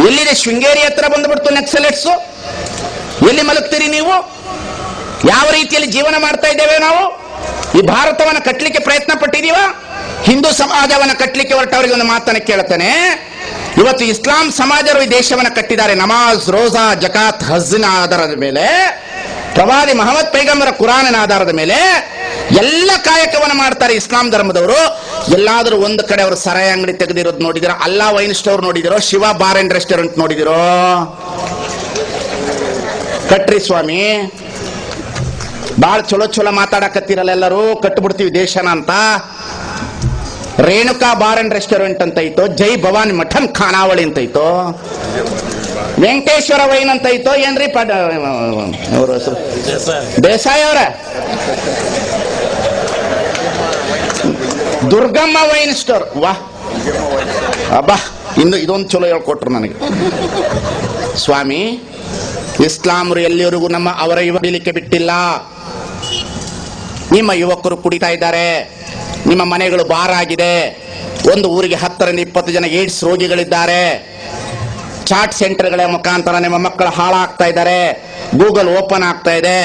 ಎಲ್ಲಿದೆ? ಶೃಂಗೇರಿ ಹತ್ರ ಬಂದ್ಬಿಡ್ತು ನಕ್ಸಲೆಟ್ಸು. ಎಲ್ಲಿ ಮಲಗ್ತೀರಿ ನೀವು? ಯಾವ ರೀತಿಯಲ್ಲಿ ಜೀವನ ಮಾಡ್ತಾ ಇದ್ದೇವೆ ನಾವು? ಈ ಭಾರತವನ್ನು ಕಟ್ಟಲಿಕ್ಕೆ ಪ್ರಯತ್ನ ಪಟ್ಟಿದೀವ? ಹಿಂದೂ ಸಮಾಜವನ್ನು ಕಟ್ಟಲಿಕ್ಕೆ ಹೊರಟವರಿಗೆ ಒಂದು ಮಾತನ್ನು ಕೇಳ್ತಾನೆ. ಇವತ್ತು ಇಸ್ಲಾಂ ಸಮಾಜರು ಈ ದೇಶವನ್ನು ಕಟ್ಟಿದ್ದಾರೆ. ನಮಾಜ್, ರೋಜಾ, ಜಕಾತ್, ಹಜ್ನ ಆಧಾರದ ಮೇಲೆ, ಪ್ರವಾದಿ ಮಹಮ್ಮದ್ ಪೈಗಂಬರ ಕುರಾನಿನ ಆಧಾರದ ಮೇಲೆ ಎಲ್ಲ ಕಾಯಕವನ್ನು ಮಾಡ್ತಾರೆ ಇಸ್ಲಾಂ ಧರ್ಮದವರು. ಎಲ್ಲಾದರೂ ಒಂದು ಕಡೆ ಅವರು ಸರಾಯಿ ಅಂಗಡಿ ತೆಗೆದಿರೋದು ನೋಡಿದಿರೋ? ಅಲ್ಲಾ ವೈನ್ ಸ್ಟೋರ್ ನೋಡಿದಿರೋ? ಶಿವ ಬಾರ್ ಅಂಡ್ ರೆಸ್ಟೋರೆಂಟ್ ನೋಡಿದಿರೋ? ಕಟ್ರಿ ಸ್ವಾಮಿ, ಬಾಳ ಚಲೋ ಚಲೋ ಮಾತಾಡಕತ್ತಿರಲ್ಲ ಎಲ್ಲರೂ. ಕಟ್ಬಿಡ್ತೀವಿ ದೇಶನ ಅಂತ. ರೇಣುಕಾ ಬಾರ್ ಅಂಡ್ ರೆಸ್ಟೋರೆಂಟ್ ಅಂತ ಐತೋ, ಜೈ ಭವಾನಿ ಮಠನ್ ಖಾನಾವಳಿ ಅಂತ ಐತೋ, ವೆಂಕಟೇಶ್ವರ ವೈನ್ ಅಂತ ಐತೋ, ಏನ್ರಿ ಅವರು ದೇಸಾಯಿ ಅವರ ದುರ್ಗಮ್ಮ ವೈನ್ ಸ್ಟೋರ್. ವಾ ಅಬ್ಬಾ, ಇನ್ನು ಇದೊಂದು ಚಲೋ ಹೇಳ್ಕೊಟ್ರು ನನಗೆ. ಸ್ವಾಮಿ, ಇಸ್ಲಾಮರು ಎಲ್ಲಿವರೆಗೂ ಅವರ ಯುವಕರಿಗೆ ಬಿಟ್ಟಿಲ್ಲ. ನಿಮ್ಮ ಯುವಕರು ಕುಡಿತಾ ಇದ್ದಾರೆ, ನಿಮ್ಮ ಮನೆಗಳು ಬಾರ್ ಆಗಿದೆ. ಒಂದು ಊರಿಗೆ 10 ರಿಂದ 20 ಜನ ಏಡ್ಸ್ ರೋಗಿಗಳಿದ್ದಾರೆ. ಚಾಟ್ ಸೆಂಟರ್ಗಳ ಮುಖಾಂತರ ನಿಮ್ಮ ಮಕ್ಕಳು ಹಾಳಾಗ್ತಾ ಇದ್ದಾರೆ. ಗೂಗಲ್ ಓಪನ್ ಆಗ್ತಾ ಇದೆ.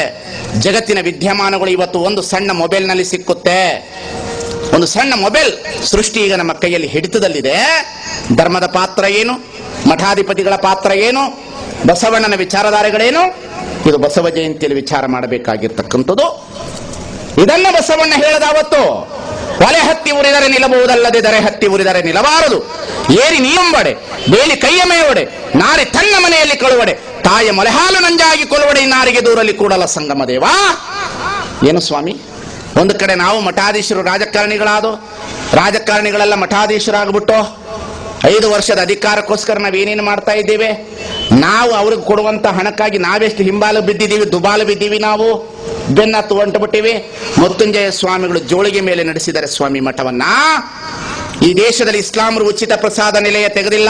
ಜಗತ್ತಿನ ವಿದ್ಯಮಾನಗಳು ಇವತ್ತು ಒಂದು ಸಣ್ಣ ಮೊಬೈಲ್ನಲ್ಲಿ ಸಿಕ್ಕುತ್ತೆ. ಒಂದು ಸಣ್ಣ ಮೊಬೈಲ್ ಸೃಷ್ಟಿ ಈಗ ನಮ್ಮ ಕೈಯಲ್ಲಿ ಹಿಡಿತದಲ್ಲಿದೆ. ಧರ್ಮದ ಪಾತ್ರ ಏನು? ಮಠಾಧಿಪತಿಗಳ ಪಾತ್ರ ಏನು? ಬಸವಣ್ಣನ ವಿಚಾರಧಾರೆಗಳೇನು? ಇದು ಬಸವ ಜಯಂತಿಯಲ್ಲಿ ವಿಚಾರ ಮಾಡಬೇಕಾಗಿರ್ತಕ್ಕಂಥದ್ದು. ಇದನ್ನ ಬಸವಣ್ಣ ಹೇಳದಾವತ್ತು. ಒಲೆ ಹತ್ತಿ ಉರಿದರೆ ನಿಲ್ಲಬಹುದಲ್ಲದೆ ದರೆ ಹತ್ತಿ ಉರಿದರೆ ನಿಲ್ಲಬಾರದು. ಏರಿ ನೀಯಂಬಡೆ, ಬೇಲಿ ಕೈಯ ಮೇವಡೆ, ನಾರಿ ತನ್ನ ಮನೆಯಲ್ಲಿ ಕಳುವಡೆ, ತಾಯ ಮೊಲೆಹಾಲು ನಂಜಾಗಿ ಕೊಳುವಡೆ, ನಾರಿಗೆ ದೂರಲ್ಲಿ ಕೂಡಲ ಸಂಗಮ ದೇವ. ಏನು ಸ್ವಾಮಿ? ಒಂದು ಕಡೆ ನಾವು ಮಠಾಧೀಶರು ರಾಜಕಾರಣಿಗಳೆಲ್ಲ ಮಠಾಧೀಶರಾಗ್ಬಿಟ್ಟು 5 ವರ್ಷದ ಅಧಿಕಾರಕ್ಕೋಸ್ಕರ ನಾವೇನೇನು ಮಾಡ್ತಾ ಇದ್ದೇವೆ? ನಾವು ಅವ್ರಿಗೆ ಕೊಡುವಂತ ಹಣಕ್ಕಾಗಿ ನಾವೆಷ್ಟು ಹಿಂಬಾಲು ಬಿದ್ದಿದ್ದೀವಿ, ದುಬಾಲು ಬಿದ್ದೀವಿ. ನಾವು ಬೆನ್ನತ್ತು ಹೊಂಟುಬಿಟ್ಟಿವಿ. ಮೃತ್ಯುಂಜಯ ಸ್ವಾಮಿಗಳು ಜೋಳಿಗೆ ಮೇಲೆ ನಡೆಸಿದರೆ ಸ್ವಾಮಿ ಮಠವನ್ನ. ಈ ದೇಶದಲ್ಲಿ ಇಸ್ಲಾಮರು ಉಚಿತ ಪ್ರಸಾದ ನಿಲಯ ತೆಗೆದಿಲ್ಲ.